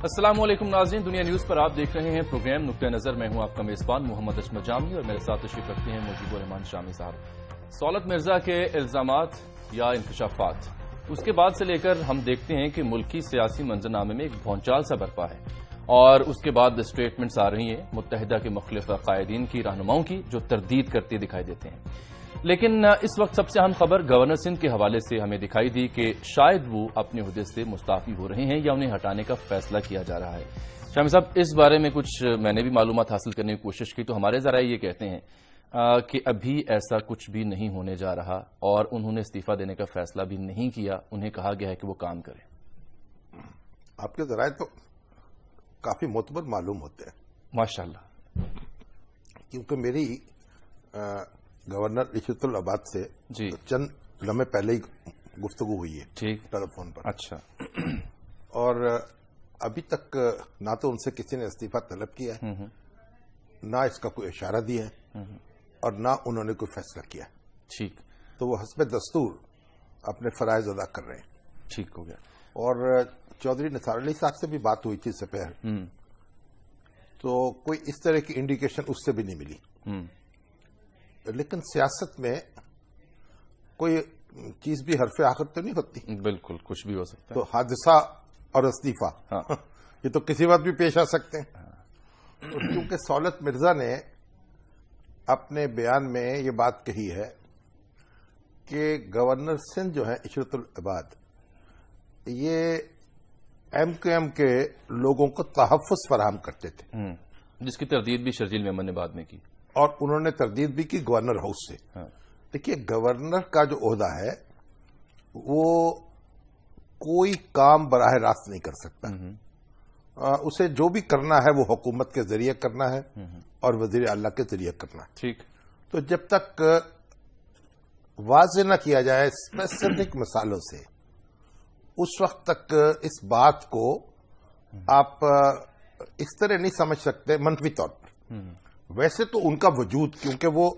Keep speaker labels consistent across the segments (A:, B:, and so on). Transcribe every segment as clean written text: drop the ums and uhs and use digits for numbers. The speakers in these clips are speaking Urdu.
A: السلام علیکم ناظرین، دنیا نیوز پر آپ دیکھ رہے ہیں پروگرام نقطہ نظر۔ میں ہوں آپ کا میزبان محمد اشمت جامی اور میرے ساتھ تشریف رکھتے ہیں مجیب الرحمان شامی صاحب۔ سولت مرزا کے الزامات یا انکشافات، اس کے بعد سے لے کر ہم دیکھتے ہیں کہ ملکی سیاسی منظرنامے میں ایک بھونچال سا برپا ہے اور اس کے بعد اسٹیٹمنٹس آ رہی ہیں متحدہ کے مختلف قائدین کی، رہنماؤں کی، جو تردید کرتے دکھائی دیتے ہیں۔ لیکن اس وقت سب سے اہم خبر گورنر سندھ کے حوالے سے ہمیں دکھائی دی کہ شاید وہ اپنے عہدے سے مستعفی ہو رہے ہیں یا انہیں ہٹانے کا فیصلہ کیا جا رہا ہے۔ شامی صاحب، اس بارے میں کچھ میں نے بھی معلومات حاصل کرنے کی کوشش کی تو ہمارے ذرائع یہ کہتے ہیں کہ ابھی ایسا کچھ بھی نہیں ہونے جا رہا اور انہوں نے استعفیٰ دینے کا فیصلہ بھی نہیں کیا، انہیں کہا گیا ہے کہ وہ کام کریں۔
B: آپ کے ذرائع تو کافی معتبر معلوم ہوتے ہیں
A: ماشاءاللہ،
B: کیونکہ میری گورنر عشرت العباد سے
A: جی
B: چند لمحے پہلے ہی گفتگو ہوئی ہے
A: ٹھیک،
B: ٹیلی فون پر۔
A: اچھا،
B: اور ابھی تک نہ تو ان سے کسی نے استعفیٰ طلب کیا ہے، نہ اس کا کوئی اشارہ دیا ہے اور نہ انہوں نے کوئی فیصلہ کیا ہے۔
A: ٹھیک،
B: تو وہ حسب دستور اپنے فرائض ادا کر رہے ہیں۔
A: ٹھیک ہو گیا۔
B: اور چودھری نثار علی صاحب سے بھی بات ہوئی تھی سپہر، تو کوئی اس طرح کی انڈیکیشن اس سے بھی نہیں ملی۔ لیکن سیاست میں کوئی چیز بھی حرف آخر تو نہیں ہوتی،
A: بالکل کچھ بھی ہو سکتا ہے۔
B: تو حادثہ اور استعفیٰ یہ تو کسی وقت بھی پیش آ سکتے ہیں۔ کیونکہ سولت مرزا نے اپنے بیان میں یہ بات کہی ہے کہ گورنر سندھ جو ہے عشرت العباد، یہ ایم کیو ایم کے لوگوں کو تحفظ فراہم کرتے تھے،
A: جس کی تردید بھی شرجیل میمن نے بعد میں کی،
B: اور انہوں نے تردید بھی کی گورنر ہاؤس سے۔ دیکھیے، گورنر کا جو عہدہ ہے وہ کوئی کام براہ راست نہیں کر سکتا، اسے جو بھی کرنا ہے وہ حکومت کے ذریعے کرنا ہے اور وزیر اعلیٰ کے ذریعے کرنا ہے۔
A: ٹھیک،
B: تو جب تک واضح نہ کیا جائے اسپیسیفک مثالوں سے، اس وقت تک اس بات کو آپ اس طرح نہیں سمجھ سکتے منفی طور پر۔ ویسے تو ان کا وجود، کیونکہ وہ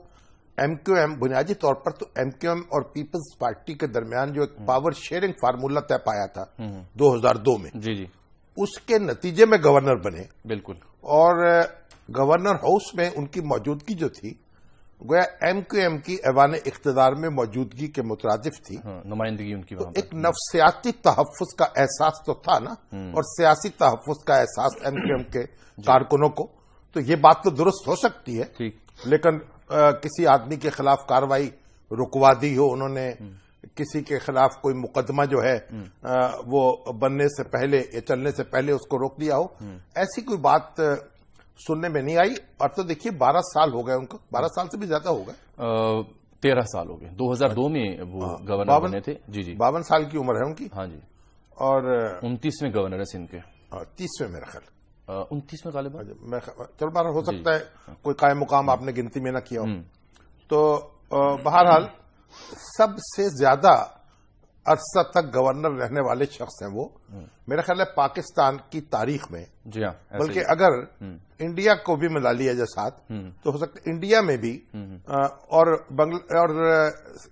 B: ایم کیو ایم بنیادی طور پر تو ایم کیو ایم اور پیپلز پارٹی کے درمیان جو ایک پاور شیئرنگ فارمولہ طے پایا تھا 2002 میں،
A: جی جی،
B: اس کے نتیجے میں گورنر بنے،
A: بالکل،
B: اور گورنر ہاؤس میں ان کی موجودگی جو تھی گویا ایم کیو ایم کی ایوان اقتدار میں موجودگی کے مترادف تھی،
A: نمائندگی ان کی وہاں پر۔
B: ایک نفسیاتی تحفظ کا احساس تو تھا نا، اور سیاسی تحفظ کا احساس ایم کیو ایم کے کارکنوں کو۔ تو یہ بات تو درست ہو سکتی ہے، لیکن کسی آدمی کے خلاف کارروائی رکوا دی ہو، انہوں نے کسی کے خلاف کوئی مقدمہ جو ہے وہ بننے سے پہلے یا چلنے سے پہلے اس کو روک دیا ہو، ایسی کوئی بات سننے میں نہیں آئی۔ اور تو دیکھیے 12 سال ہو گئے ان کو، 12 سال سے بھی زیادہ ہو گئے،
A: 13 سال ہو گئے، 2002 میں وہ گورنر بنے تھے۔ جی جی،
B: 52 سال کی عمر ہے ان کی،
A: ہاں جی،
B: اور
A: 29ویں گورنر ہے سندھ کے،
B: 30ویں میرا خیال،
A: 29 غالبا،
B: چل بارہ ہو سکتا ہے کوئی قائم مقام آپ نے گنتی میں نہ کیا ہو۔ تو بہرحال سب سے زیادہ عرصہ تک گورنر رہنے والے شخص ہیں وہ، میرا خیال ہے پاکستان کی تاریخ میں،
A: جی ہاں،
B: بلکہ اگر انڈیا کو بھی ملا لیا جائے ساتھ تو ہو سکتا ہے انڈیا میں بھی اور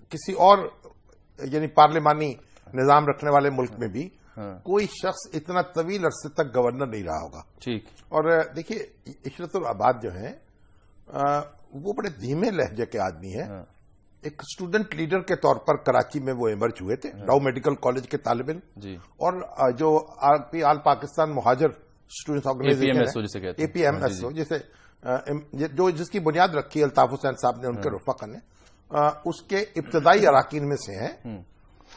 B: کسی اور یعنی پارلیمانی نظام رکھنے والے ملک میں بھی کوئی شخص اتنا طویل عرصے تک گورنر نہیں رہا ہوگا۔
A: ٹھیک،
B: اور دیکھیے عشرت العباد جو ہیں وہ بڑے دھیمے لہجے کے آدمی ہیں۔ ایک اسٹوڈنٹ لیڈر کے طور پر کراچی میں وہ ایمرج ہوئے تھے، لاؤ میڈیکل کالج کے طالب علم،
A: جی،
B: اور جو آل پاکستان مہاجر اسٹوڈنٹس آرگنائزیشن اے پی ایم ایس او، جس کی بنیاد رکھی الطاف حسین صاحب نے ان کے رفقا نے، اس کے ابتدائی اراکین میں سے ہیں،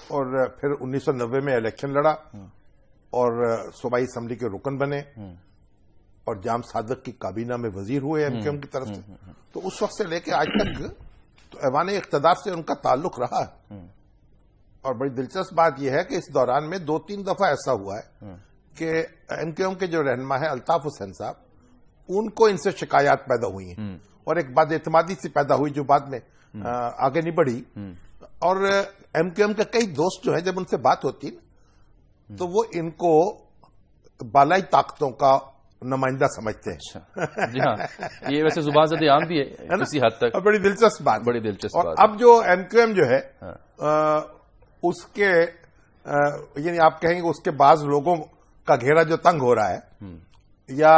B: اور پھر 1990 میں الیکشن لڑا اور صوبائی اسمبلی کے رکن بنے، اور جام صادق کی کابینہ میں وزیر ہوئے ایم کیو ایم کی طرف سے۔ تو اس وقت سے لے کے آج تک تو ایوان اقتدار سے ان کا تعلق رہا ہے۔ اور بڑی دلچسپ بات یہ ہے کہ اس دوران میں 2-3 دفعہ ایسا ہوا ہے کہ ایم کیو ایم کے جو رہنما ہیں الطاف حسین صاحب، ان کو ان سے شکایات پیدا ہوئی ہیں، اور ایک بد اعتمادی سی پیدا ہوئی جو بعد میں آگے نہیں بڑھی۔ اور ایم کیو ایم کے کئی دوست جو ہیں جب ان سے بات ہوتی ہے تو وہ ان کو بالائی طاقتوں کا نمائندہ سمجھتے ہیں۔
A: جی ہاں، یہ ویسے زبان زد عام بھی ہے کسی حد تک،
B: بڑی دلچسپ بات،
A: بڑی دلچسپ
B: اور
A: بات۔
B: اب جو ایم کیو ایم جو ہے اس کے یعنی آپ کہیں گے اس کے بعض لوگوں کا گھیرا جو تنگ ہو رہا ہے یا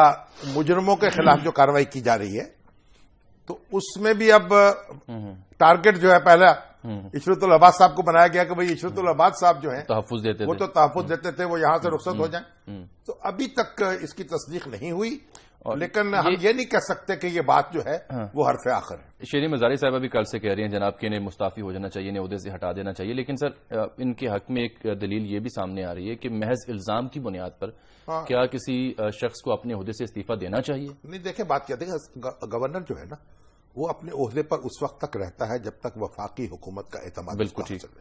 B: مجرموں کے خلاف جو کارروائی کی جا رہی ہے تو اس میں بھی اب ٹارگٹ جو ہے پہلا عشرت العباس صاحب کو بنایا گیا کہ بھئی عشرت العباس صاحب جو ہیں
A: تحفظ دیتے
B: وہ تو تحفظ دیتے تھے، وہ یہاں سے رخصت ہو جائیں. تو ابھی تک اس کی تصدیق نہیں ہوئی، لیکن ہم یہ نہیں کہہ سکتے کہ یہ بات جو ہے وہ حرف آخر ہے.
A: شیریں مزاری صاحبہ بھی کل سے کہہ رہی ہیں جناب کہ انہیں مستعفی ہو جانا چاہیے، انہیں عہدے سے ہٹا دینا چاہیے، لیکن سر ان کے حق میں ایک دلیل یہ بھی سامنے آ رہی ہے کہ محض الزام کی بنیاد پر کیا کسی شخص کو اپنے عہدے سے استعفیٰ دینا چاہیے؟
B: نہیں، دیکھیں بات کیا، دیکھیں گورنر جو ہے نا وہ اپنے عہدے پر اس وقت تک رہتا ہے جب تک وفاقی حکومت کا اعتماد.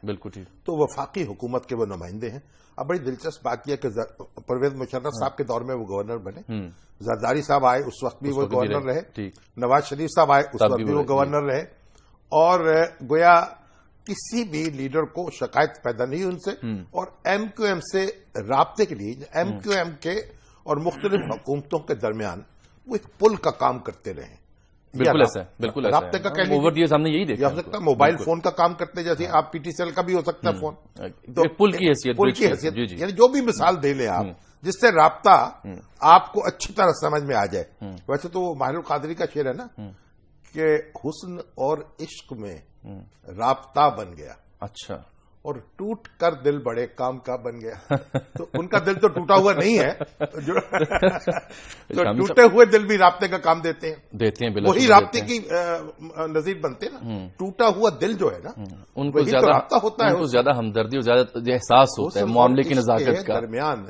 A: بالکل ٹھیک.
B: تو وفاقی حکومت کے وہ نمائندے ہیں. اب بڑی دلچسپ بات یہ کہ پرویز مشرف صاحب کے دور میں وہ گورنر بنے، زرداری صاحب آئے اس وقت بھی وہ گورنر رہے، نواز شریف صاحب آئے اس وقت بھی وہ گورنر رہے، اور گویا کسی بھی لیڈر کو شکایت پیدا نہیں ان سے. اور ایم کیو ایم سے رابطے کے لیے ایم کیو ایم کے اور مختلف حکومتوں کے درمیان وہ ایک پل کا کام کرتے رہے.
A: بالکل ایسا ہے، بالکل ایسا ہے.
B: رابطے کا
A: اوور دیئرز ہم نے یہی دیکھا.
B: ہو سکتا ہے موبائل فون کا کام کرتے، جیسے آپ پی ٹی سی ایل کا بھی ہو سکتا ہے فون،
A: پل کی حیثیت،
B: یعنی جو بھی مثال دے لیں آپ جس سے رابطہ آپ کو اچھی طرح سمجھ میں آ جائے. ویسے تو ماہر القادری کا شعر ہے نا کہ حسن اور عشق میں رابطہ بن گیا،
A: اچھا،
B: اور ٹوٹ کر دل بڑے کام کا بن گیا. تو ان کا دل تو ٹوٹا ہوا نہیں ہے، تو ٹوٹے ہوئے دل بھی رابطے کا کام دیتے ہیں، وہی رابطے کی نظیر بنتے ہیں نا. ٹوٹا ہوا دل جو ہے نا
A: ان کو زیادہ ہمدردی اور زیادہ احساس ہوتا ہے معاملے کی نزاکت کا.
B: درمیان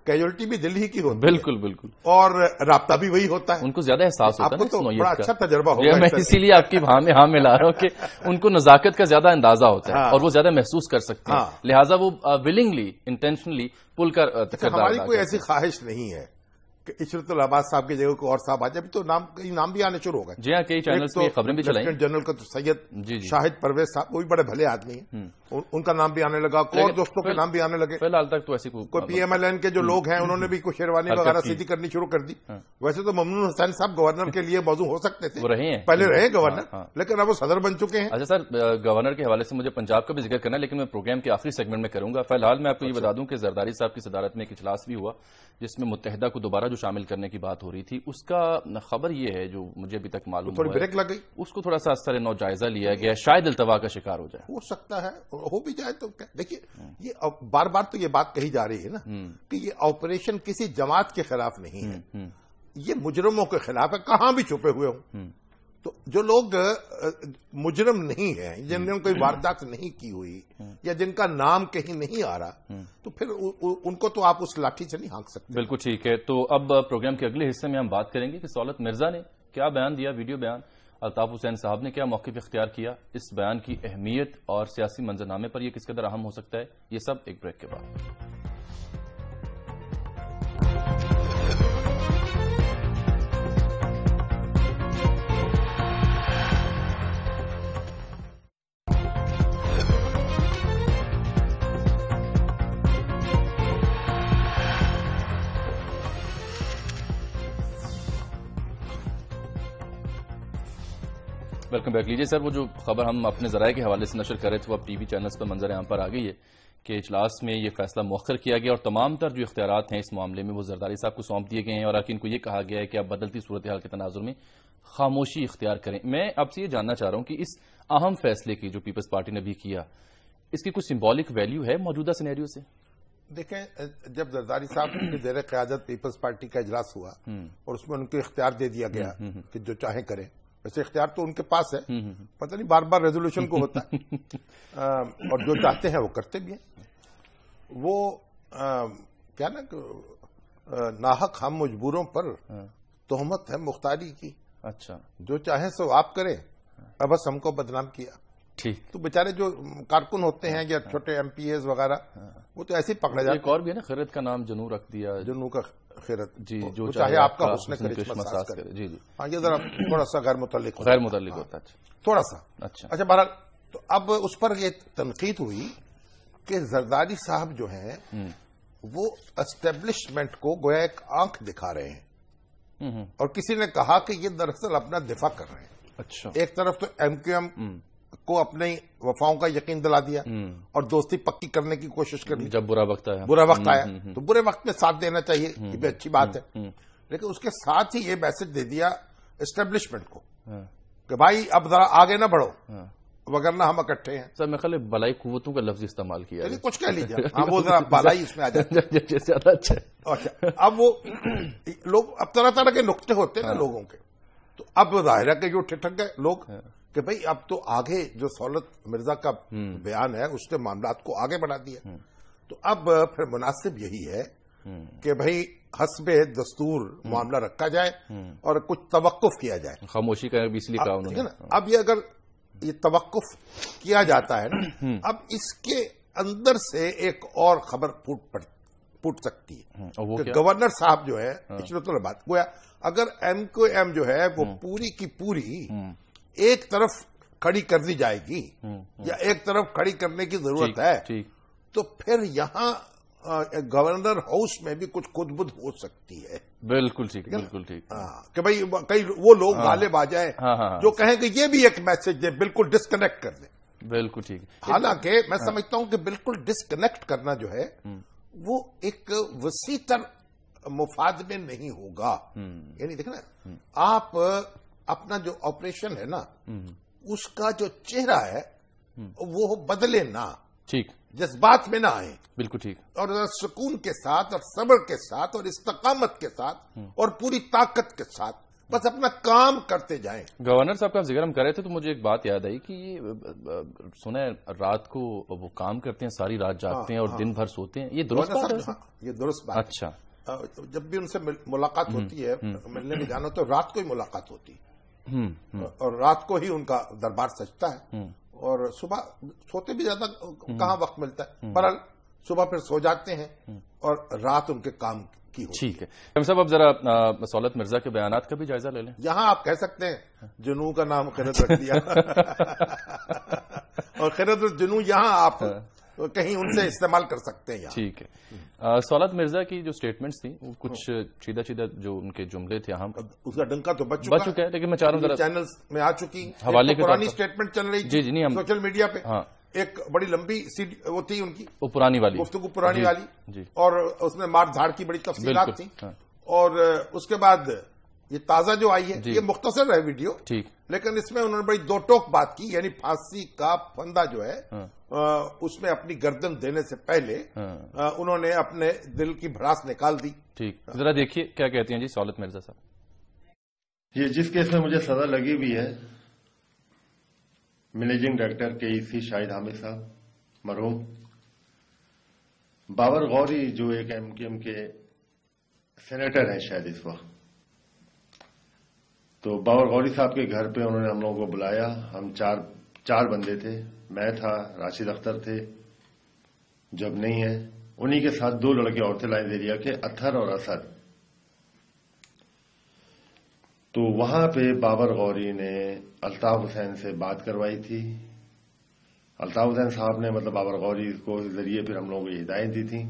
B: کیجولٹی بھی دل ہی کی ہوتی ہے.
A: بالکل.
B: اور رابطہ بھی وہی ہوتا ہے.
A: ان کو زیادہ احساس ہوتا ہے.
B: آپ کو تو بڑا اچھا تجربہ ہوگا.
A: میں اسی لیے آپ کی ہاں میں ہاں ملا رہا ہوں کہ ان کو نزاکت کا زیادہ اندازہ ہوتا ہے اور وہ زیادہ محسوس کر سکتے ہیں، لہٰذا وہ ولنگلی انٹینشنلی پل کر.
B: ہماری کوئی ایسی خواہش نہیں ہے کہ عشرت العباس صاحب کی جگہ کو اور صاحب آ جائے. ابھی تو کئی نام بھی آنے شروع ہو گئے.
A: جی ہاں، کئی چینلز میں خبریں بھی چلائیں.
B: جنرل کا تو سید شاہد پرویز صاحب وہ بھی بڑے بھلے آدمی ہیں، ان کا نام بھی آنے لگا، اور دوستوں کے نام بھی آنے لگے.
A: فی الحال تک تو ایسی
B: کوئی پی ایم ایل این کے جو لوگ ہیں انہوں نے بھی کوئی شیروانی وغیرہ سیدھی کرنی شروع کر دی. ویسے تو ممنون حسین صاحب گورنر کے لیے موضوع ہو سکتے تھے،
A: وہ رہے ہیں،
B: پہلے رہے گورنر، لیکن اب وہ صدر بن چکے ہیں.
A: اچھا سر، گورنر کے حوالے سے مجھے پنجاب کا بھی ذکر کرنا ہے، لیکن میں پروگرام کے آخری سیگمنٹ میں کروں گا. فی الحال میں آپ کو یہ بتا دوں کہ زرداری صاحب کی صدارت میں ایک اجلاس بھی ہوا جس میں متحدہ کو دوبارہ جو شامل کرنے کی بات ہو رہی تھی. اس کا خبر یہ ہے جو مجھے ابھی تک معلوم
B: تھوڑی بریک لگ گئی،
A: اس کو تھوڑا سا اثر نو جائزہ لیا گیا، شاید التوا کا شکار ہو جائے.
B: ہو سکتا ہے، ہو بھی جائے تو دیکھیے یہ بار بار تو یہ بات کہی جا رہی ہے نا کہ یہ آپریشن کسی جماعت کے خلاف نہیں ہے، یہ مجرموں کے خلاف ہے، کہاں بھی چھپے ہوئے ہوں. تو جو لوگ مجرم نہیں ہیں، جن نے کوئی واردات نہیں کی ہوئی یا جن کا نام کہیں نہیں آ رہا، تو پھر ان کو تو آپ اس لاٹھی سے نہیں ہانک سکتے.
A: بالکل ٹھیک ہے. تو اب پروگرام کے اگلے حصے میں ہم بات کریں گے کہ سہولت مرزا نے کیا بیان دیا، ویڈیو بیان، الطاف حسین صاحب نے کیا موقف اختیار کیا، اس بیان کی اہمیت اور سیاسی منظرنامے پر یہ کس قدر اہم ہو سکتا ہے، یہ سب ایک بریک کے بعد. Welcome back. لیجیے سر، وہ جو خبر ہم اپنے ذرائع کے حوالے سے نشر کر رہے تھے وہ اب ٹی وی چینلز پر منظر عام پر آ گئی ہے کہ اجلاس میں یہ فیصلہ مؤخر کیا گیا اور تمام تر جو اختیارات ہیں اس معاملے میں وہ زرداری صاحب کو سونپ دیے گئے ہیں اور اراکین کو یہ کہا گیا ہے کہ اب بدلتی صورتحال کے تناظر میں خاموشی اختیار کریں. میں آپ سے یہ جاننا چاہ رہا ہوں کہ اس اہم فیصلے کی جو پیپلز پارٹی نے بھی کیا، اس کی کوئی سمبولک ویلیو ہے موجودہ سینیریو سے؟
B: دیکھیں، جب زرداری صاحب کی زیر قیادت پیپلز پارٹی کا اجلاس ہوا اور اس میں ان کو اختیار دے دیا گیا کہ جو چاہیں کریں، ویسے اختیار تو ان کے پاس ہے، پتہ نہیں بار بار ریزولوشن کو ہوتا ہے، اور جو چاہتے ہیں وہ کرتے بھی ہیں. وہ کیا نا ناحق ہم مجبوروں پر تہمت ہے مختاری کی.
A: اچھا،
B: جو چاہیں سو آپ کریں، اب بس ہم کو بدنام کیا.
A: ٹھیک.
B: تو بیچارے جو کارکن ہوتے ہیں یا چھوٹے ایم پی ایز وغیرہ وہ تو ایسے ہی پکڑے جاتے ہیں.
A: ایک اور بھی ہے نا، خیرت کا نام جنو رکھ دیا،
B: جنو کا خیرت،
A: جی، جو
B: چاہے آپ کا حسن کرشمہ کرے.
A: جی جی
B: ہاں، یہ ذرا تھوڑا سا غیر متعلق
A: ہوتا ہے
B: تھوڑا سا.
A: اچھا
B: بہرحال تو اب اس پر یہ تنقید ہوئی کہ زرداری صاحب جو ہیں وہ اسٹیبلشمنٹ کو گویا ایک آنکھ دکھا رہے ہیں، اور کسی نے کہا کہ یہ دراصل اپنا دفاع کر رہے ہیں.
A: اچھا،
B: ایک طرف تو ایم کیو ایم کو اپنی وفاؤں کا یقین دلا دیا اور دوستی پکی کرنے کی کوشش کرنی
A: جب برا وقت آیا
B: تو برے وقت میں ساتھ دینا چاہیے، یہ بھی اچھی بات ہے، لیکن اس کے ساتھ ہی یہ میسج دے دیا اسٹیبلشمنٹ کو کہ بھائی اب ذرا آگے نہ بڑھو وگرنہ ہم اکٹھے ہیں.
A: سر میں خیال بلائی قوتوں کا لفظ استعمال کیا،
B: کچھ کہہ لیجیے، ہاں وہ ذرا بالائی اس میں آ جاتے
A: زیادہ اچھا.
B: اب وہ لوگ اب طرح طرح کے نقطے ہوتے ہیں نا لوگوں کے، تو اب ظاہر ہے کہ جو ٹھٹک گئے لوگ کہ بھئی اب تو آگے جو سہولت مرزا کا بیان ہے اس نے معاملات کو آگے بڑھا دیا، تو اب پھر مناسب یہی ہے کہ بھئی حسب دستور معاملہ رکھا جائے اور کچھ توقف کیا جائے.
A: خاموشی کا بھی اس لیے کہا انہوں نے.
B: اب یہ اگر یہ توقف کیا جاتا ہے نا، اب اس کے اندر سے ایک اور خبر پھوٹ سکتی ہے کہ گورنر صاحب جو ہے اشرت بات گویا اگر ایم کو ایم جو ہے وہ پوری کی پوری ایک طرف کھڑی کر دی جائے گی یا ایک طرف کھڑی کرنے کی ضرورت ہے تو پھر یہاں گورنر ہاؤس میں بھی کچھ خود بدھ ہو سکتی ہے.
A: بالکل ٹھیک، بالکل ٹھیک
B: کہ بھئی کئی وہ لوگ غالب آ جائیں جو کہیں کہ یہ بھی ایک میسج دے، بالکل ڈسکنیکٹ کر دیں.
A: بالکل ٹھیک.
B: حالانکہ میں سمجھتا ہوں کہ بالکل ڈسکنیکٹ کرنا جو ہے وہ ایک وسیع تر مفاد میں نہیں ہوگا. یعنی دیکھنا آپ اپنا جو آپریشن ہے نا اس کا جو چہرہ ہے وہ بدلے نہ،
A: ٹھیک،
B: جذبات میں نہ آئیں.
A: بالکل ٹھیک.
B: اور سکون کے ساتھ اور صبر کے ساتھ اور استقامت کے ساتھ اور پوری طاقت کے ساتھ بس اپنا کام کرتے جائیں.
A: گورنر صاحب کا ذکر ہم کر رہے تھے تو مجھے ایک بات یاد آئی کہ یہ سنا ہے رات کو وہ کام کرتے ہیں، ساری رات جاگتے ہیں اور دن بھر سوتے ہیں، یہ درست بات ہے؟
B: یہ درست بات.
A: اچھا.
B: جب بھی ان سے ملاقات ہوتی ہے، ملنے بھی جانا تو رات کو ہی ملاقات ہوتی ہے اور رات کو ہی ان کا دربار سجتا ہے اور صبح سوتے بھی زیادہ کہاں وقت ملتا ہے، بہرحال صبح پھر سو جاتے ہیں اور رات ان کے کام کی ہوتی ہے.
A: ٹھیک ہے صاحب، اب ذرا سہولت مرزا کے بیانات کا بھی جائزہ لے لیں.
B: یہاں آپ کہہ سکتے ہیں جنو کا نام خیرت رکھ دیا اور خیرت جنو یہاں آپ کہیں ان سے استعمال کر سکتے ہیں.
A: ٹھیک ہے. سہولت مرزا کی جو سٹیٹمنٹس تھیں وہ کچھ سیدھا جو ان کے جملے تھے ہم
B: اس کا ڈنکا تو بچ چکا ہے،
A: لیکن میں چاہ رہا ہوں
B: چینلز میں آ چکی
A: حوالے کی
B: پرانی سٹیٹمنٹ چل رہی تھی سوشل میڈیا پہ. ایک بڑی لمبی وہ تھی ان کی
A: پرانی والی
B: گفتگو، پرانی والی، اور اس میں مار دھاڑ کی بڑی تفصیلات تھی. اور اس کے بعد یہ تازہ جو آئی ہے یہ مختصر ہے ویڈیو، لیکن اس میں انہوں نے بڑی دو ٹوک بات کی. یعنی پھانسی کا پھندا جو ہے اس میں اپنی گردن دینے سے پہلے انہوں نے اپنے دل کی بھڑاس نکال دی.
A: ٹھیک، ذرا دیکھیے کیا کہتے ہیں جی سہولت مرزا صاحب.
C: یہ جس کیس میں مجھے سزا لگی ہوئی ہے، مینیجنگ ڈائریکٹر کے ای سی شاہد حامد صاحب مرحوم، باور غوری جو ایک ایم کیو ایم کے سینیٹر ہیں شاید اس وقت، تو باور غوری صاحب کے گھر پہ انہوں نے ہم لوگوں کو بلایا. ہم چار بندے تھے، میں تھا، راشد اختر تھے جب نہیں ہے، انہی کے ساتھ 2 لڑکے اور تھے لائن ایریا کے، اطہر اور اسد. تو وہاں پہ بابر غوری نے الطاف حسین سے بات کروائی تھی. الطاف حسین صاحب نے مطلب بابر غوری کو ذریعے پھر ہم لوگوں کو یہ ہدایت دی تھی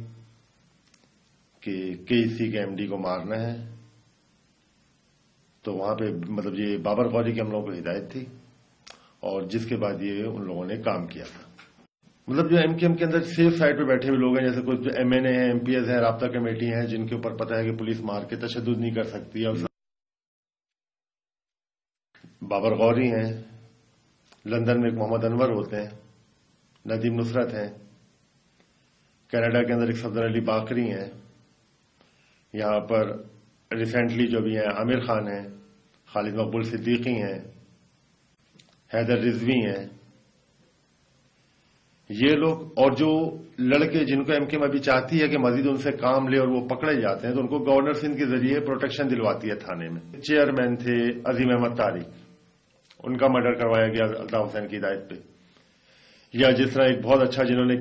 C: کہ KEC کے ایم ڈی کو مارنا ہے. تو وہاں پہ مطلب یہ بابر غوری کی ہم لوگوں کو ہدایت تھی اور جس کے بعد یہ ان لوگوں نے کام کیا تھا. مطلب جو ایم کیو ایم کے اندر سیف سائڈ پہ بیٹھے ہوئے لوگ ہیں، جیسے کچھ جو ایم این اے ہیں، ایم پی ایس ہیں، رابطہ کمیٹی ہیں، جن کے اوپر پتہ ہے کہ پولیس مار کے تشدد نہیں کر سکتی. اور بابر غوری ہیں، لندن میں ایک محمد انور ہوتے ہیں، ندیم نصرت ہیں، کینیڈا کے اندر ایک صفدر علی باقری ہیں، یہاں پر ریسنٹلی جو بھی ہیں عامر خان ہیں، خالد مقبول صدیقی ہیں، حیدر رضوی ہیں. یہ لوگ اور جو لڑکے جن کو ایم کیو ایم ابھی چاہتی ہے کہ مزید ان سے کام لے اور وہ پکڑے جاتے ہیں تو ان کو گورنر سندھ کے ذریعے پروٹیکشن دلواتی ہے تھانے میں. چیئرمین تھے عظیم احمد طارق، ان کا مرڈر کروایا گیا الطاف حسین کی ہدایت پہ. یا جس طرح ایک بہت اچھا جنہوں نے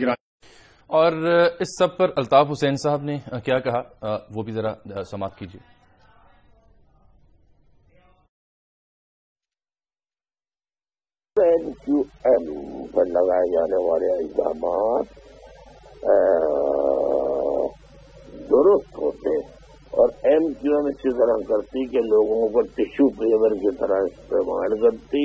A: اور اس سب پر الطاف حسین صاحب نے کیا کہا وہ بھی ذرا سماعت کیجیے.
D: ایم کیو ایم پر لگائے جانے والے الزامات درست ہوتے اور ایم کیو ایم اسی طرح کرتی کہ لوگوں کو ٹشو پیپر کی طرح استعمال کرتی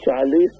D: 40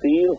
D: 3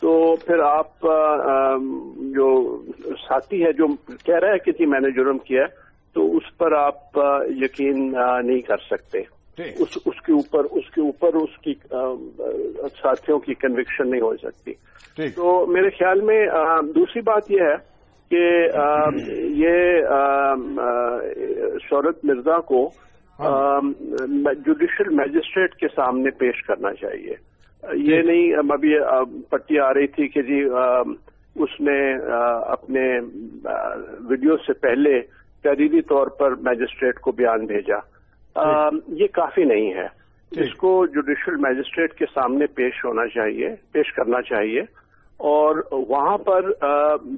E: تو پھر آپ جو ساتھی ہے جو کہہ رہا ہے کہ جی میں نے جرم کیا ہے تو اس پر آپ یقین نہیں کر سکتے. اس کے اوپر اس کی ساتھیوں کی کنوکشن نہیں ہو سکتی. تو میرے خیال میں دوسری بات یہ ہے کہ یہ شہرت مرزا کو جوڈیشل میجسٹریٹ کے سامنے پیش کرنا چاہیے. یہ نہیں ابھی پٹی آ رہی تھی کہ جی اس نے اپنے ویڈیو سے پہلے تحریری طور پر میجسٹریٹ کو بیان بھیجا. یہ کافی نہیں ہے. اس کو جوڈیشل میجسٹریٹ کے سامنے پیش کرنا چاہیے اور وہاں پر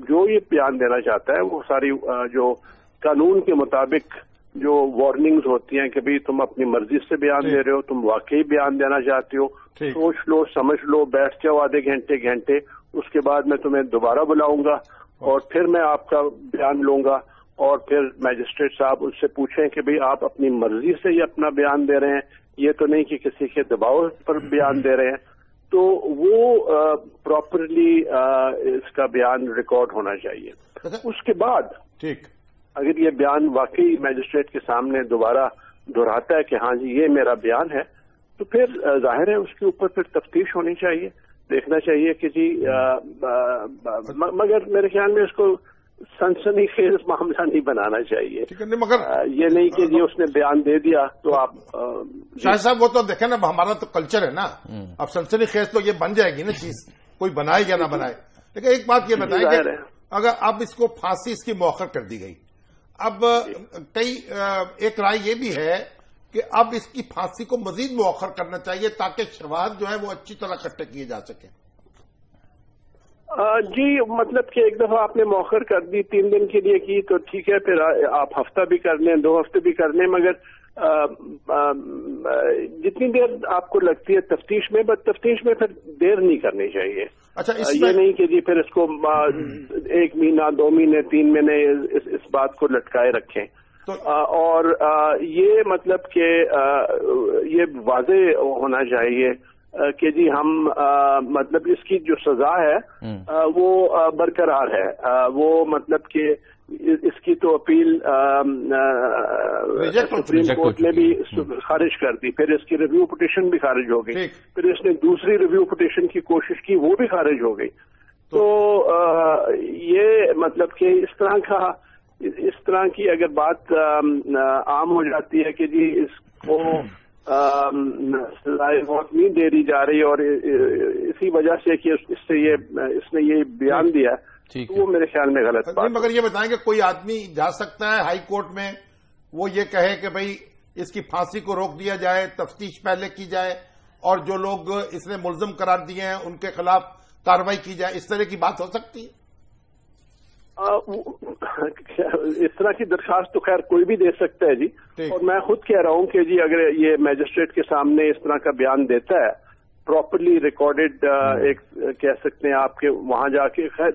E: جو یہ بیان دینا چاہتا ہے وہ ساری جو قانون کے مطابق جو وارننگز ہوتی ہیں کہ بھئی تم اپنی مرضی سے بیان دے رہے ہو, تم واقعی بیان دینا چاہتے ہو, سوچ لو سمجھ لو, بیٹھ جاؤ آدھے گھنٹے, اس کے بعد میں تمہیں دوبارہ بلاؤں گا اور پھر میں آپ کا بیان لوں گا اور پھر میجسٹریٹ صاحب اس سے پوچھیں کہ بھئی آپ اپنی مرضی سے ہی اپنا بیان دے رہے ہیں, یہ تو نہیں کہ کسی کے دباؤ پر بیان دے رہے ہیں. تو وہ پراپرلی اس کا بیان ریکارڈ ہونا چاہیے. اس کے بعد اگر یہ بیان واقعی میجسٹریٹ کے سامنے دوبارہ دہراتا ہے کہ ہاں جی یہ میرا بیان ہے تو پھر ظاہر ہے اس کے اوپر پھر تفتیش ہونی چاہیے, دیکھنا چاہیے کہ جی مگر میرے خیال میں اس کو سنسنی خیز معاملہ نہیں بنانا چاہیے.
B: مگر
E: یہ نہیں کہ جی اس نے بیان دے دیا تو آپ
B: شاہد صاحب وہ تو دیکھیں نا, ہمارا تو کلچر ہے نا, اب سنسنی خیز تو یہ بن جائے گی نا چیز, کوئی بنائے یا نہ بنائے. لیکن ایک بات یہ بتائیں کہ اگر اب اس کو پھانسی اس کی مؤخر کر دی گئی, اب ایک رائے یہ بھی ہے کہ اب اس کی پھانسی کو مزید مؤخر کرنا چاہیے تاکہ شواہد جو ہے وہ اچھی طرح اکٹھے کیے جا سکیں.
E: جی مطلب کہ ایک دفعہ آپ نے مؤخر کر دی 3 دن کے لیے کی تو ٹھیک ہے, پھر آپ ہفتہ بھی کر لیں 2 ہفتے بھی کر لیں, مگر جتنی دیر آپ کو لگتی ہے تفتیش میں, بس تفتیش میں پھر دیر نہیں کرنی چاہیے.
B: اچھا
E: یہ نہیں کہ جی پھر اس کو 1 مہینہ 2 مہینے 3 مہینے اس بات کو لٹکائے رکھیں. اور یہ مطلب کہ یہ واضح ہونا چاہیے کہ جی ہم مطلب اس کی جو سزا ہے وہ برقرار ہے. وہ مطلب کہ اس کی تو اپیل سپریم کورٹ نے بھی خارج کر دی, پھر اس کی ریویو پٹیشن بھی خارج ہو گئی, پھر اس نے دوسری ریویو پٹیشن کی کوشش کی وہ بھی خارج ہو گئی. تو یہ مطلب کہ اس طرح کی اگر بات عام ہو جاتی ہے کہ جی اس کو سزائے موت نہیں دے دی جا رہی اور اسی وجہ سے کہ اس نے یہ بیان دیا, تو وہ میرے خیال میں غلط بات.
B: مگر یہ بتائیں کہ کوئی آدمی جا سکتا ہے ہائی کورٹ میں, وہ یہ کہے کہ بھئی اس کی پھانسی کو روک دیا جائے, تفتیش پہلے کی جائے اور جو لوگ اس نے ملزم قرار دیے ہیں ان کے خلاف کارروائی کی جائے, اس طرح کی بات ہو سکتی ہے؟
E: اس طرح کی درخواست تو خیر کوئی بھی دے سکتا ہے جی, اور میں خود کہہ رہا ہوں کہ جی اگر یہ میجسٹریٹ کے سامنے اس طرح کا بیان دیتا ہے پراپرلی ریکارڈڈ, ایک کہہ سکتے ہیں آپ کے وہاں جا کے, خیر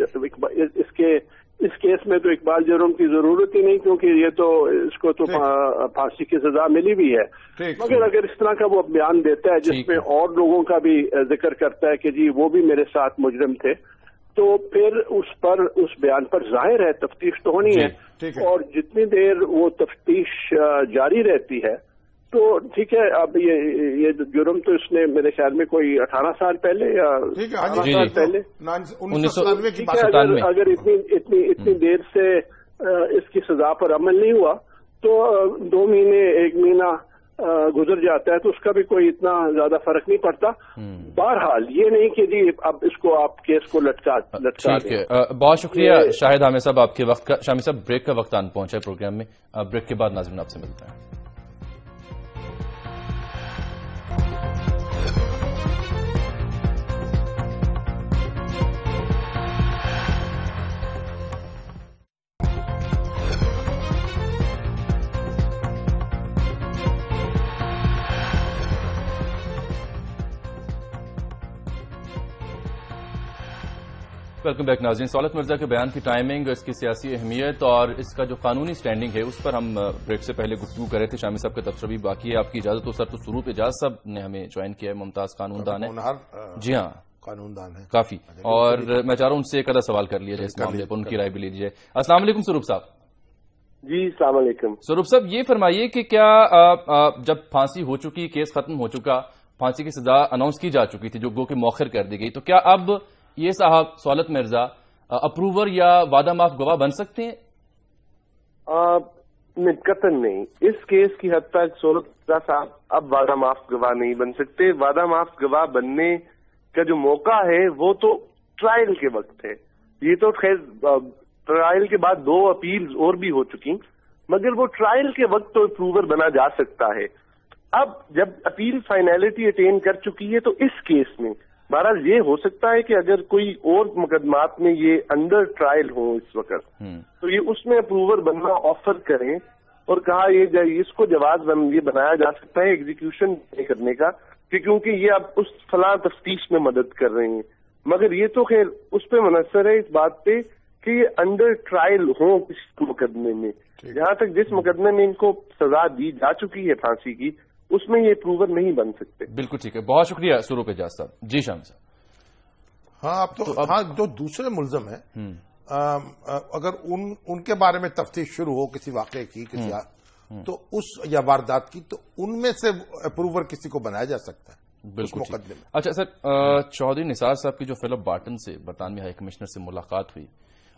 E: اس کیس میں تو اقبال جرم کی ضرورت ہی نہیں کیونکہ یہ تو اس کو تو پھانسی کی سزا ملی بھی ہے. مگر اگر اس طرح کا وہ بیان دیتا ہے جس میں اور لوگوں کا بھی ذکر کرتا ہے کہ جی وہ بھی میرے ساتھ مجرم تھے, تو پھر اس بیان پر ظاہر ہے تفتیش تو ہونی ہے, اور جتنی دیر وہ تفتیش جاری رہتی ہے تو ٹھیک ہے. اب یہ جرم تو اس نے میرے خیال میں کوئی 18 سال پہلے یا 18 سال پہلے, اگر اتنی دیر سے اس کی سزا پر عمل نہیں ہوا تو 2 مہینے 1 مہینہ گزر جاتا ہے تو اس کا بھی کوئی اتنا زیادہ فرق نہیں پڑتا. بہرحال یہ نہیں کہ جی اب اس کو آپ کیس کو لٹکا دیں.
A: بہت شکریہ شاہد حامد صاحب, آپ کے وقت کا. شامی صاحب بریک کا وقت آن پہنچا ہے پروگرام میں, بریک کے بعد ناظرین آپ سے ملتے ہیں. ویلکم بیک ناظرین. سہولت مرزا کے بیان کی ٹائمنگ, اس کی سیاسی اہمیت اور اس کا جو قانونی سٹینڈنگ ہے اس پر ہم بریک سے پہلے گفتگو کر رہے تھے. شامی صاحب کا تبصرہ بھی باقی ہے. آپ کی اجازت ہو سر تو سروپ اعجاز صاحب نے ہمیں جوائن کیا ہے, ممتاز قانون دان ہے. جی ہاں,
B: قانون دان ہیں
A: کافی، اور میں چاہ رہا ہوں ان سے ایک آدھا سوال کر لیا جائے اس معاملے پر، ان کی رائے بھی لیجیے۔ السلام علیکم سروپ صاحب۔
E: جی السلام علیکم
A: سروپ صاحب، یہ فرمائیے کہ کیا جب پھانسی ہو چکی، کیس ختم ہو چکا، پھانسی کی سزا اناؤنس کی جا چکی تھی جو گو کہ مؤخر کر دی گئی، تو کیا اب یہ صاحب سہولت مرزا اپروور یا وعدہ معاف گواہ بن سکتے ہیں؟
E: قطعاً نہیں، اس کیس کی حد تک سہولت مرزا صاحب اب وعدہ معاف گواہ نہیں بن سکتے۔ وعدہ معاف گواہ بننے کا جو موقع ہے وہ تو ٹرائل کے وقت ہے۔ یہ تو خیر ٹرائل کے بعد 2 اپیل اور بھی ہو چکی، مگر وہ ٹرائل کے وقت تو اپروور بنا جا سکتا ہے۔ اب جب اپیل فائنلٹی اٹین کر چکی ہے تو اس کیس میں بہرحال یہ ہو سکتا ہے کہ اگر کوئی اور مقدمات میں یہ انڈر ٹرائل ہو اس وقت تو یہ اس میں اپروور بننا آفر کریں اور کہا یہ اس کو جواز یہ بنایا جا سکتا ہے ایگزیکیوشن کرنے کا، کہ کیونکہ یہ اب اس فلاں تفتیش میں مدد کر رہے ہیں، مگر یہ تو خیر اس پہ منحصر ہے اس بات پہ کہ یہ انڈر ٹرائل ہو کسی مقدمے میں۔ جہاں تک جس مقدمے میں ان کو سزا دی جا چکی ہے پھانسی کی، اس میں یہ اپروور نہیں بن سکتے۔
A: بالکل ٹھیک ہے، بہت شکریہ سروپ اعجاز صاحب۔ جی شام صاحب۔
B: ہاں اب تو ہاں جو دوسرے ملزم ہیں اگر ان کے بارے میں تفتیش شروع ہو کسی واقعے کی کسی تو اس یا واردات کی، تو ان میں سے اپروور کسی کو بنایا جا سکتا ہے بالکل مقدمے میں۔
A: اچھا سر، چودھری نثار صاحب کی جو فلپ بارٹن سے برطانوی ہائی کمشنر سے ملاقات ہوئی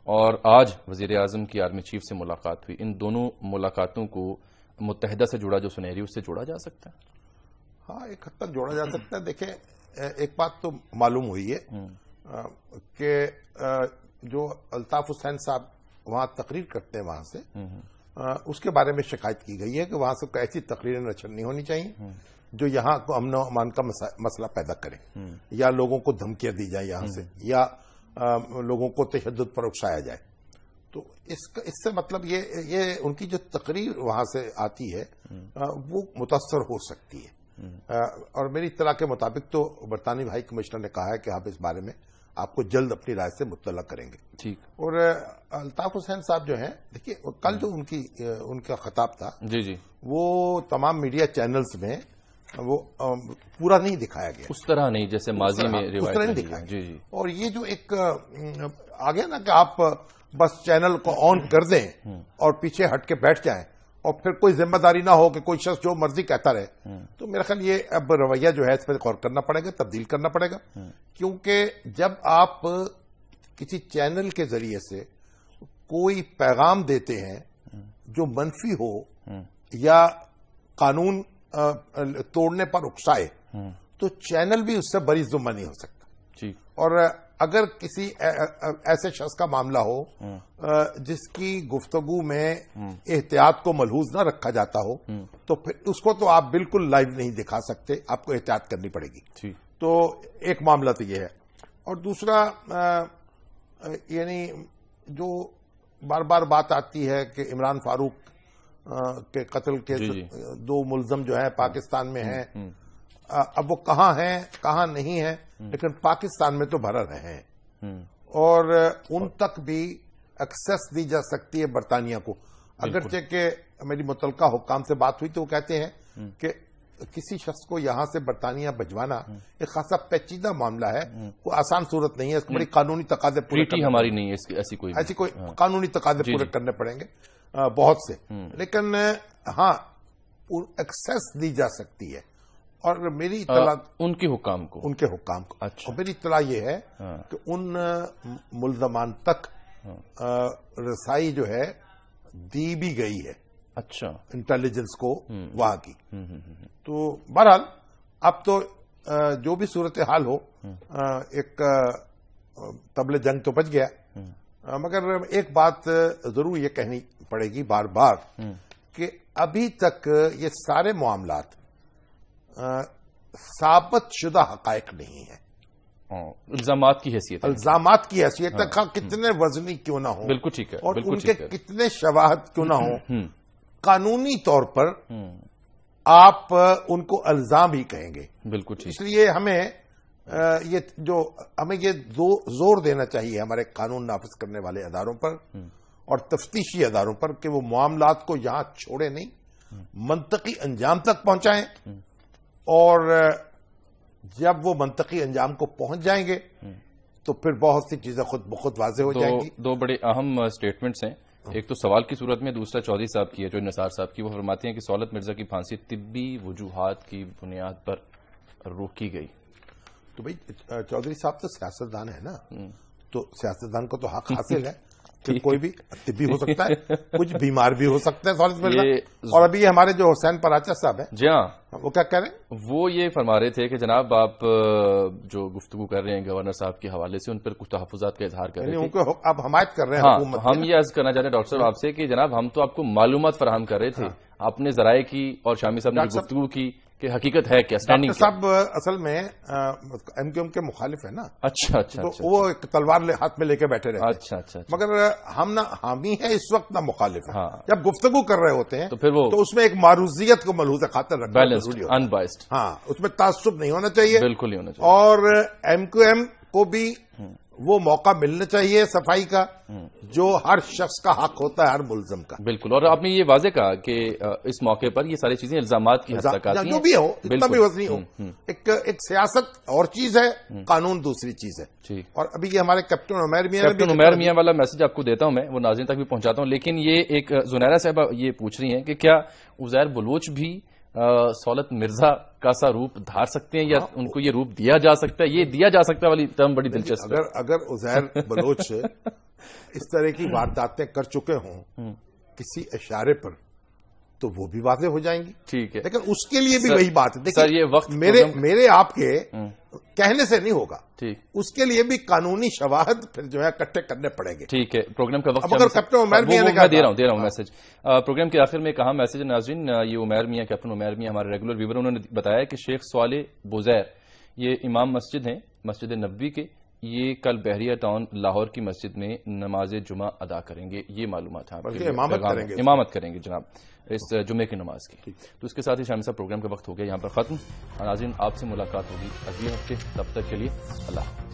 A: اور آج وزیر اعظم کی آرمی چیف سے ملاقات ہوئی، ان دونوں ملاقاتوں کو متحدہ سے جڑا جو سنہری اس سے جوڑا جا سکتا ہے؟
B: ہاں ایک حد تک جوڑا جا سکتا ہے۔ دیکھیں ایک بات تو معلوم ہوئی ہے کہ جو الطاف حسین صاحب وہاں تقریر کرتے ہیں وہاں سے اس کے بارے میں شکایت کی گئی ہے کہ وہاں سے ایسی تقریریں نشر نہیں ہونی چاہیے جو یہاں کو امن و امان کا مسئلہ پیدا کرے یا لوگوں کو دھمکیاں دی جائیں یہاں سے یا لوگوں کو تشدد پر اکسایا جائے۔ تو اس سے مطلب یہ ان کی جو تقریر وہاں سے آتی ہے وہ متاثر ہو سکتی ہے، اور میری اطلاع کے مطابق تو برطانوی ہائی کمشنر نے کہا ہے کہ آپ اس بارے میں آپ کو جلد اپنی رائے سے مطلع کریں گے۔
A: ٹھیک۔
B: اور الطاف حسین صاحب جو ہیں، دیکھیے کل جو ان کا خطاب تھا
A: جی
B: وہ تمام میڈیا چینلز میں وہ پورا نہیں دکھایا گیا، اس
A: طرح نہیں جیسے ماضی میں
B: اس طرح نہیں دکھایا
A: جی۔
B: اور یہ جو ایک آگے نا کہ آپ بس چینل کو آن کر دیں اور پیچھے ہٹ کے بیٹھ جائیں اور پھر کوئی ذمہ داری نہ ہو کہ کوئی شخص جو مرضی کہتا رہے، تو میرا خیال یہ اب رویہ جو ہے اس پہ غور کرنا پڑے گا، تبدیل کرنا پڑے گا، کیونکہ جب آپ کسی چینل کے ذریعے سے کوئی پیغام دیتے ہیں جو منفی ہو یا قانون توڑنے پر اکسائے تو چینل بھی اس سے بری ذمہ نہیں ہو سکتا۔ اور اگر کسی ایسے شخص کا معاملہ ہو جس کی گفتگو میں احتیاط کو ملحوظ نہ رکھا جاتا ہو تو پھر اس کو تو آپ بالکل لائیو نہیں دکھا سکتے، آپ کو احتیاط کرنی پڑے گی۔ تو ایک معاملہ تو یہ ہے، اور دوسرا یعنی جو بار بار بات آتی ہے کہ عمران فاروق کے قتل کے 2 ملزم جو ہیں پاکستان میں ہیں، اب وہ کہاں ہیں کہاں نہیں ہیں، لیکن پاکستان میں تو بھر رہے ہیں اور ان تک بھی ایکسیس دی جا سکتی ہے برطانیہ کو۔ اگرچہ کہ میری متعلقہ حکام سے بات ہوئی تو وہ کہتے ہیں کہ کسی شخص کو یہاں سے برطانیہ بھجوانا ایک خاصا پیچیدہ معاملہ ہے، کوئی آسان صورت نہیں ہے، اس کو بڑی قانونی تقاضے پورے کرنے
A: ہماری نہیں ہے، ایسی کوئی
B: قانونی تقاضے پورے کرنے پڑیں گے بہت سے، لیکن ہاں ایکسیس دی جا سکتی ہے۔ اور میری اطلاع
A: ان کے حکام کو
B: اور میری اطلاع یہ ہے کہ ان ملزمان تک رسائی جو ہے دی بھی گئی ہے، اچھا، انٹیلیجنس کو وہاں کی۔ تو بہرحال اب تو جو بھی صورتحال ہو، ایک طبل جنگ تو بچ گیا، مگر ایک بات ضرور یہ کہنی پڑے گی بار بار کہ ابھی تک یہ سارے معاملات ثابت شدہ حقائق نہیں ہیں،
A: الزامات کی
B: حیثیت تک کتنے وزنی کیوں نہ ہوں،
A: بالکل ٹھیک ہے،
B: اور ان کے کتنے شواہد کیوں نہ ہوں، قانونی طور پر آپ ان کو الزام ہی کہیں گے،
A: بالکل ٹھیک۔
B: اس لیے ہمیں یہ زور دینا چاہیے ہمارے قانون نافذ کرنے والے اداروں پر اور تفتیشی اداروں پر کہ وہ معاملات کو یہاں چھوڑے نہیں، منطقی انجام تک پہنچائیں اور جب وہ منطقی انجام کو پہنچ جائیں گے تو پھر بہت سی چیزیں خود بخود واضح ہو جائیں گی.
A: دو بڑے اہم اسٹیٹمنٹس ہیں، ایک تو سوال کی صورت میں، دوسرا چودھری صاحب کی ہے، جو نثار صاحب کی. وہ فرماتے ہیں کہ سہولت مرزا کی پھانسی طبی وجوہات کی بنیاد پر روکی گئی.
B: تو بھائی چودھری صاحب تو سیاستدان ہے نا، تو سیاستدان کو تو حق حاصل ہے کہ کوئی بھی طبی ہو سکتا ہے، کچھ بیمار بھی ہو سکتا ہے سہولت مرزا. اور ابھی ہمارے جو حسین پراچا صاحب ہیں،
A: جی ہاں،
B: وہ کیا کہہ رہے ہیں؟ وہ
A: یہ فرما رہے تھے کہ جناب آپ جو گفتگو کر رہے ہیں گورنر صاحب کے حوالے سے، ان پر کچھ تحفظات کا اظہار کر رہے ہیں،
B: ان کو اب حمایت کر رہے ہیں حکومت.
A: ہم یہ عرض کرنا چاہ رہے ہیں ڈاکٹر صاحب آپ سے کہ جناب ہم تو آپ کو معلومات فراہم کر رہے تھے، آپ نے ذرائع کی اور شامی صاحب نے گفتگو کی کہ حقیقت ہے کیا،
B: ڈاکٹر صاحب اصل میں ایم کیو ایم کے مخالف ہے نا.
A: اچھا اچھا،
B: تو وہ ایک تلوار ہاتھ میں لے کے بیٹھے رہتے ہیں.
A: اچھا اچھا،
B: مگر ہم نہ حامی ہیں اس وقت نہ مخالف ہیں. جب گفتگو کر رہے ہوتے ہیں تو اس میں ایک معروضیت کو ملحوظ خاطر رکھنا ضروری ہوتا ہے،
A: انبائسڈ.
B: ہاں، اس میں تعصب نہیں ہونا چاہیے،
A: بالکل نہیں ہونا چاہیے.
B: اور ایم کیو ایم کو بھی وہ موقع ملنا چاہیے صفائی کا جو ہر شخص کا حق ہوتا ہے، ہر ملزم کا.
A: بالکل. اور آپ نے یہ واضح کہا کہ اس موقع پر یہ ساری چیزیں الزامات کی حد تک آتی ہیں،
B: جو بھی ہو، اتنا بھی وزنی ہو. ایک سیاست اور چیز ہے، قانون دوسری چیز ہے. اور ابھی یہ ہمارے کیپٹن عمیر
A: میاں والا میسج آپ کو دیتا ہوں میں، وہ ناظرین تک بھی پہنچاتا ہوں. لیکن یہ ایک زنیرہ صاحبہ یہ پوچھ رہی ہیں کہ کیا عزیر بلوچ بھی سہولت مرزا کا سا روپ دھار سکتے ہیں، یا ان کو یہ روپ دیا جا سکتا ہے؟ یہ دیا جا سکتا ہے والی ٹرم بڑی دلچسپ ہے.
B: اگر عزیر بلوچ اس طرح کی وارداتیں کر چکے ہوں کسی اشارے پر تو وہ بھی واضح ہو جائیں گی.
A: ٹھیک ہے،
B: لیکن اس کے لیے بھی وہی بات ہے.
A: سر یہ وقت
B: میرے آپ کے کہنے سے نہیں ہوگا،
A: ٹھیک،
B: اس کے لیے بھی قانونی شواہد پھر جو ہے اکٹھے کرنے پڑیں گے.
A: ٹھیک ہے. پروگرام کا وقت
B: مگر کیپٹن عمیر میاں نے کہا،
A: دے رہا ہوں میسج. پروگرام کے آخر میں کہا میسج ناظرین، یہ عمیر میاں، کیپٹن عمیر میاں ہمارے ریگولر ویور، انہوں نے بتایا کہ شیخ صالح بوزیر یہ امام مسجد ہیں مسجد نبوی کے، یہ کل بحریہ ٹاؤن لاہور کی مسجد میں نماز جمعہ ادا کریں گے. یہ معلومات ہیں، امامت کریں گے جناب اس جمعے کی نماز کی. تو اس کے ساتھ ہی شامی صاحب پروگرام کا وقت ہو گیا یہاں پر ختم. ناظرین آپ سے ملاقات ہوگی اگلے ہفتے، تب تک کے لیے اللہ حافظ.